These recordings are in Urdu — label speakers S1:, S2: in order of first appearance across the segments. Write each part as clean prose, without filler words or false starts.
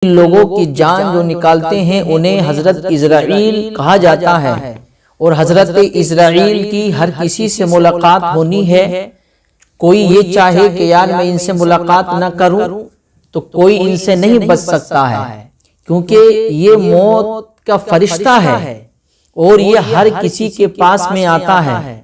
S1: لوگوں کی جان جو نکالتے ہیں انہیں حضرت اسرائیل کہا جاتا ہے، اور حضرت اسرائیل کی ہر کسی سے ملاقات ہونی ہے۔ کوئی یہ چاہے کہ یار میں ان سے ملاقات نہ کروں تو کوئی ان سے نہیں بچ سکتا ہے، کیونکہ یہ موت کا فرشتہ ہے اور یہ ہر کسی کے پاس میں آتا ہے۔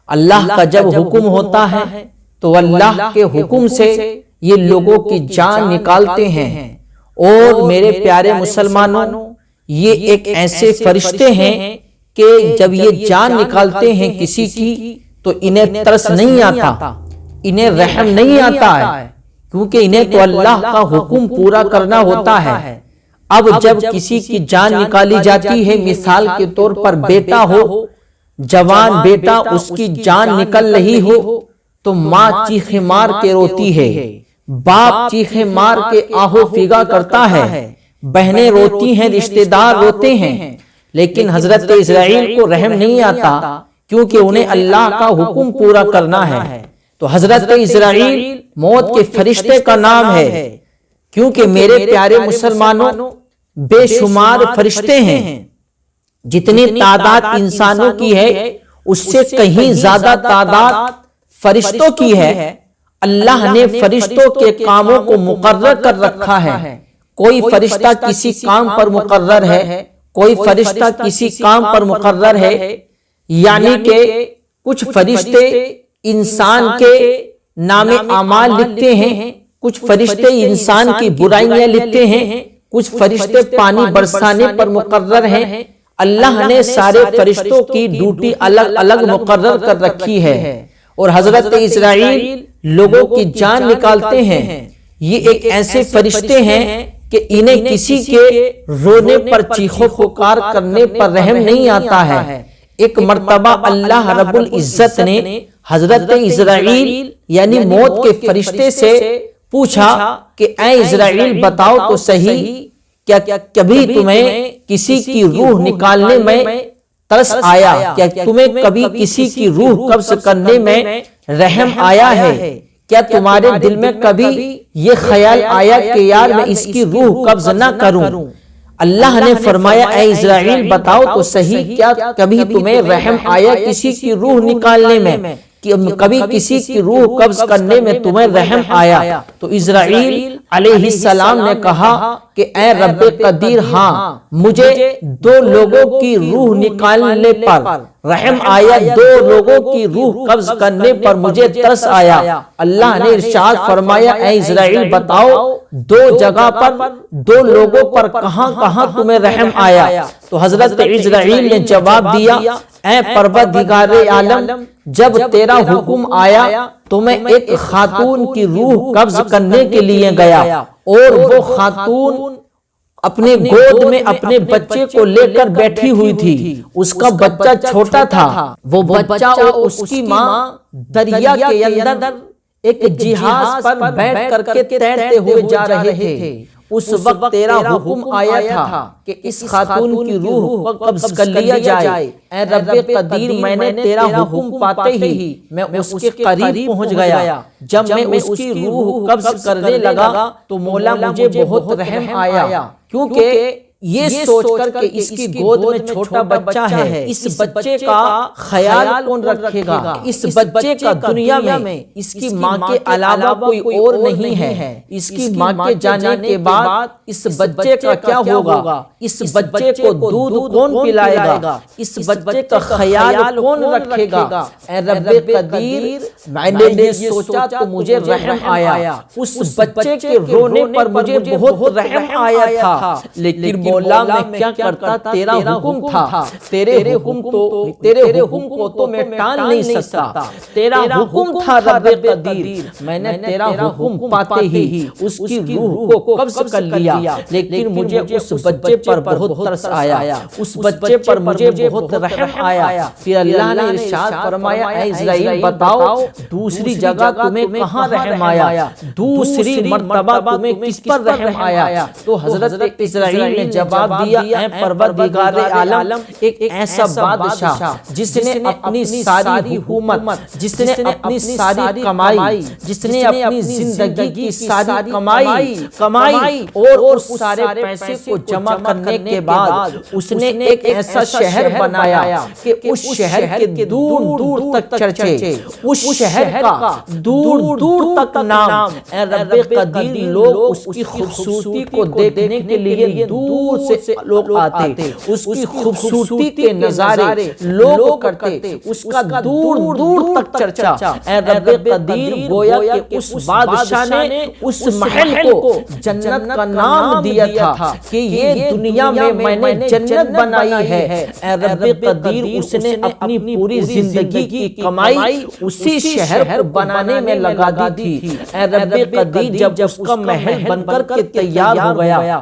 S1: اللہ کا جب حکم ہوتا ہے تو اللہ کے حکم سے یہ لوگوں کی جان نکالتے ہیں۔ اور میرے پیارے مسلمانوں، یہ ایک ایسے فرشتے ہیں کہ جب یہ جان نکالتے ہیں کسی کی تو انہیں ترس نہیں آتا، انہیں رحم نہیں آتا ہے، کیونکہ انہیں تو اللہ کا حکم پورا کرنا ہوتا ہے۔ اب جب کسی کی جان نکالی جاتی ہے، مثال کے طور پر بیٹا ہو، جوان بیٹا، اس کی جان نکل رہی ہو تو ماں چیخیں مار کے روتی ہے، باپ چیخیں مار کے آہو فیگا کرتا ہے، بہنیں روتی ہیں، رشتہ دار روتے ہیں، لیکن حضرت اسرائیل کو رحم نہیں آتا، کیونکہ انہیں اللہ کا حکم پورا کرنا ہے۔ تو حضرت اسرائیل موت کے فرشتے کا نام ہے، کیونکہ میرے پیارے مسلمانوں بے شمار فرشتے ہیں، جتنی تعداد انسانوں کی ہے اس سے کہیں زیادہ تعداد فرشتوں کی ہے۔ اللہ نے فرشتوں کے کاموں کو مقرر کر رکھا ہے، کوئی فرشتہ کسی کام پر مقرر ہے، کوئی فرشتہ کسی کام پر مقرر ہے، یعنی کہ کچھ فرشتے انسان کے نام اعمال لکھتے ہیں، کچھ فرشتے انسان کی برائیاں لکھتے ہیں، کچھ فرشتے پانی برسانے پر مقرر ہیں۔ اللہ نے سارے فرشتوں کی ڈیوٹی الگ الگ مقرر کر رکھی ہے، اور حضرت اسرائیل لوگوں کی جان نکالتے ہیں۔ یہ ایک ایسے فرشتے ہیں کہ انہیں کسی کے رونے پر چیخو پکار کرنے پر رحم نہیں آتا ہے۔ ایک مرتبہ اللہ رب العزت نے حضرت اسرائیل یعنی موت کے فرشتے سے پوچھا کہ اے اسرائیل بتاؤ تو صحیح، کیا کبھی تمہیں کسی کی روح نکالنے میں ترس آیا؟ کیا تمہیں کبھی کسی کی روح قبض کرنے میں رحم آیا ہے؟ کیا تمہارے دل میں کبھی یہ خیال آیا کہ یار میں اس کی روح قبض نہ کروں؟ اللہ نے فرمایا اے اسرائیل بتاؤ تو صحیح، کیا کبھی تمہیں رحم آیا کسی کی روح نکالنے میں؟ کبھی کسی کی روح قبض کرنے میں تمہیں رحم آیا؟ تو اسرائیل علیہ السلام نے کہا کہ اے رب قدیر، ہاں مجھے 2 لوگوں کی روح نکالنے پر رحم آیا، 2 لوگوں کی روح قبض کرنے پر مجھے ترس آیا۔ اللہ نے ارشاد فرمایا اے اسرائیل بتاؤ 2 جگہ پر 2 لوگوں پر کہاں کہاں تمہیں رحم آیا؟ تو حضرت اسرائیل نے جواب دیا اے پروردگار عالم، جب تیرا حکم آیا تو میں ایک خاتون کی روح قبض کرنے کے لیے گیا، اور وہ خاتون اپنے گود میں اپنے بچے کو لے کر بیٹھی ہوئی تھی، اس کا بچہ چھوٹا تھا، وہ بچہ اور اس کی ماں دریا کے اندر ایک جہاز پر بیٹھ کر کے تیرتے ہوئے جا رہے تھے۔ اس وقت تیرا حکم آیا تھا کہ اس خاتون کی روح کو قبض کر لیا جائے۔ اے رب قدیر، میں نے تیرا حکم پاتے ہی میں اس کے قریب پہنچ گیا۔ جب میں اس کی روح قبض کرنے لگا تو مولا مجھے بہت رحم آیا، کیونکہ یہ سوچ کر کہ اس کی گود میں چھوٹا بچہ ہے، اس بچے کا خیال کون رکھے گا؟ اس بچے کا دنیا میں اس کی ماں کے علاوہ کوئی اور نہیں ہے، اس کی ماں کے جانے کے بعد اس بچے کا کیا ہوگا؟ اس بچے کو دودھ کون پلائے گا؟ اس بچے کا خیال کون رکھے گا؟ اے رب قدیر، میں نے یہ سوچا تو مجھے رحم آیا، اس بچے کے رونے پر مجھے بہت رحم آیا تھا، لیکن مولا میں کیا کرتا؟ تیرا حکم تھا، تیرے حکم کو تو میں ٹال نہیں سکتا، تیرا حکم تھا رب قدیر، میں نے تیرا حکم پاتے ہی اس کی روح کو قبض کر لیا، لیکن مجھے اس بچے پر بہت ترس آیا، اس بچے پر مجھے بہت رحم آیا۔ پھر اللہ نے ارشاد فرمایا اے اسرائیل بتاؤ دوسری جگہ تمہیں کہاں رحم آیا؟ دوسری مرتبہ تمہیں کس پر رحم آیا؟ تو حضرت اسرائیل نے جواب دیا اے پروردگار عالم ایک ایسا بادشاہ جس نے اپنی ساری حکومت، جس نے اپنی ساری کمائی، جس نے اپنی زندگی کی ساری کمائی اور اس سارے پیسے کو جمع کرنے کے بعد اس نے ایک ایسا شہر بنایا کہ اس شہر کے دور دور تک چرچے، اس شہر کا دور دور تک نام، اے رب قدیر لوگ اس کی خوبصورتی کو دیکھنے کے لیے دور سے لوگ آتے، اس کی خوبصورتی کے نظارے لوگ کرتے، اس کا دور دور تک چرچا، اے رب قدیر گویا کہ اس بادشاہ نے اس محل کو جنت کا نام دیا تھا کہ یہ دنیا میں نے جنت بنائی ہے، اے رب قدیر اس نے اپنی پوری زندگی کی کمائی اسی شہر کو بنانے میں لگا دی تھی، اے رب قدیر جب اس کا محل بن کر کے تیار ہو گیا،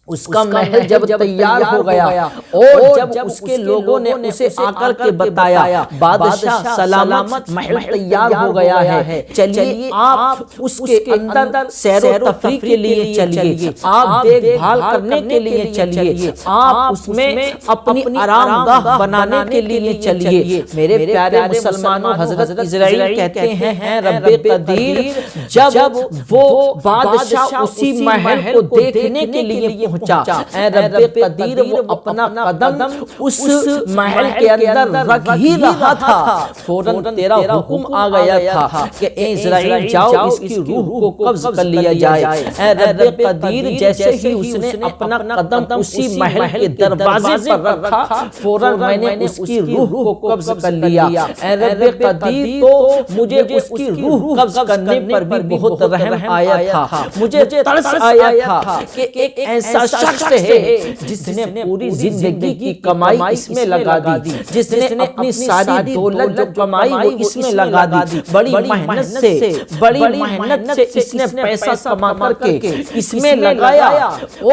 S1: اس کا محل جب تیار ہو گیا اور جب اس کے لوگوں نے اسے آ کر کے بتایا بادشاہ سلامت محل تیار ہو گیا ہے، چلیے آپ اس کے اندر سیر و تفریح کے لیے چلیے، آپ دیکھ بھال کرنے کے لیے چلیے، آپ اس میں اپنی آرام گاہ بنانے کے لیے چلیے۔ میرے پیارے مسلمانوں، حضرت عزرائیل کہتے ہیں رب قدیر جب وہ بادشاہ اسی محل کو دیکھنے کے لیے پہنچا، اے رب قدیر وہ اپنا قدم اس محل کے اندر رکھ ہی رہا تھا، فوراً تیرا حکم آ گیا تھا کہ اے اسرائیل جاؤ اس کی روح کو قبض کر لیا جائے، اے رب قدیر جیسے ہی اس نے اپنا قدم اسی محل کے دروازے پر رکھا، فوراً میں نے اس کی روح کو قبض کر لیا، اے رب قدیر تو مجھے اس کی روح قبض کرنے پر بھی بہت رحم آیا تھا، مجھے ترس آیا تھا کہ ایک ایسا شخص ہے جس نے پوری زندگی کی کمائی اس میں لگا دی، جس نے اپنی ساری دولت جو کمائی وہ اس میں لگا دی، بڑی محنت سے اس نے پیسہ کما کر کے اس میں لگایا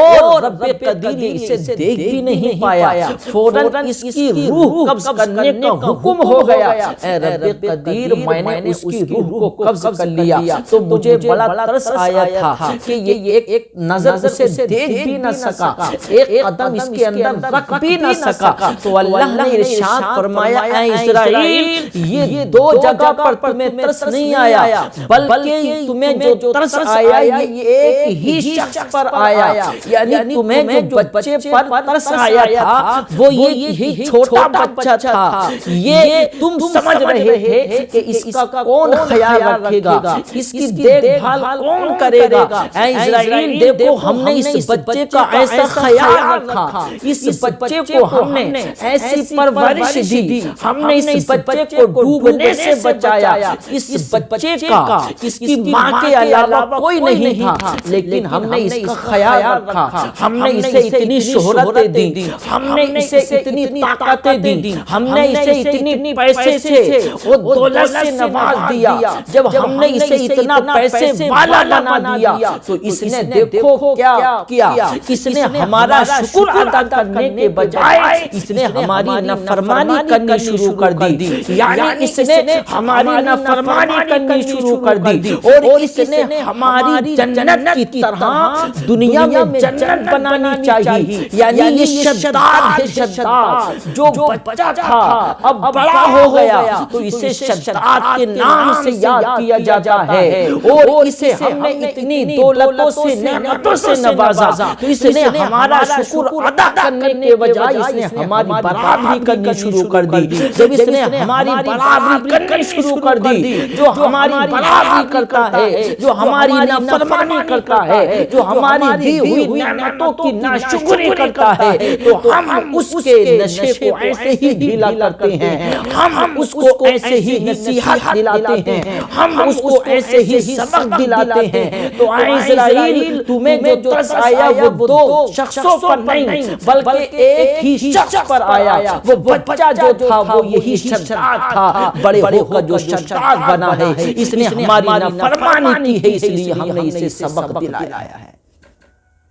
S1: اور رب قدیر اسے دیکھ بھی نہیں پایا، فوراً اس کی روح قبض کرنے کا حکم ہو گیا، اے رب قدیر میں نے اس کی روح کو قبض کر لیا تو مجھے بڑا ترس آیا تھا کہ یہ ایک نظر سے دیکھ بھی نہ سکا، ایک قدم اس کے اندر رکھ بھی نہ سکا، تو اللہ نے ارشاد فرمایا اے اسرائیل یہ دو جگہ پر تمہیں ترس نہیں آیا بلکہ تمہیں جو ترس آیا یہ ایک ہی شخص پر آیا، یعنی تمہیں جو بچے پر ترس آیا تھا وہ یہی چھوٹا بچہ تھا، یہ تم سمجھ رہے تھے کہ اس کا کون خیال رکھے گا، اس کی دیکھ بھال کون کرے گا، اے اسرائیل دیکھو ہم نے اس بچے کا ایسا خیال رکھا، اس بچے کو ہم نے ایسی پرورش دی، ہم نے اس بچے کو ڈوبنے سے بچایا، اس بچے کا اس کی ماں کے علاوہ کوئی نہیں تھا، لیکن ہم نے اس کا خیال رکھا، ہم نے اسے اتنی شہرتیں دی، ہم نے اسے اتنی طاقتیں دی، ہم نے اسے اتنی پیسے سے اور دولت سے نواز دیا، جب ہم نے اسے اتنا پیسے والا بنا دیا تو اس نے دیکھو کیا کیا، اس نے ہمارا شکر ادا کرنے کے بجائے اس نے ہماری نافرمانی کرنی شروع کر دی، یعنی اس نے ہماری نافرمانی کرنی شروع کر دی اور اس نے ہماری جنت کی طرح دنیا میں جنت بنانی چاہیے، یعنی یہ شداد ہے، شداد جو بچہ تھا اب بڑا ہو گیا تو اسے شداد کے نام سے یاد کیا جاتا ہے اور اسے ہم نے اتنی دولتوں سے نعمتوں سے نوازا تو اس نے ہمارا شکر ادا کرنے کے بجائے اس نے ہماری برابری کرنی شروع کر دی، جب اس نے ہماری برابری کرنی شروع کر دی، جو ہماری برابری کرتا ہے، جو ہماری نافرمانی کرتا ہے، جو ہماری دی ہوئی نعمتوں کی ناشکری کرتا ہے تو ہم اس کے نشے کو ایسے ہی ڈھیلا کرتے ہیں، ہم اس کو ایسے ہی نصیحت دلاتے ہیں، ہم اس کو ایسے ہی سبق دلاتے ہیں، تو اے اسرائیل تمہیں جو ترس آیا وہ دو شخصوں پر نہیں بلکہ ایک ہی شخص پر آیا، وہ بچہ جو تھا وہ یہی شداد تھا، بڑے ہو کر جو شداد بنا ہے، اس نے ہماری نافرمانی کی ہے اس لیے ہم نے اسے سبق دلایا ہے۔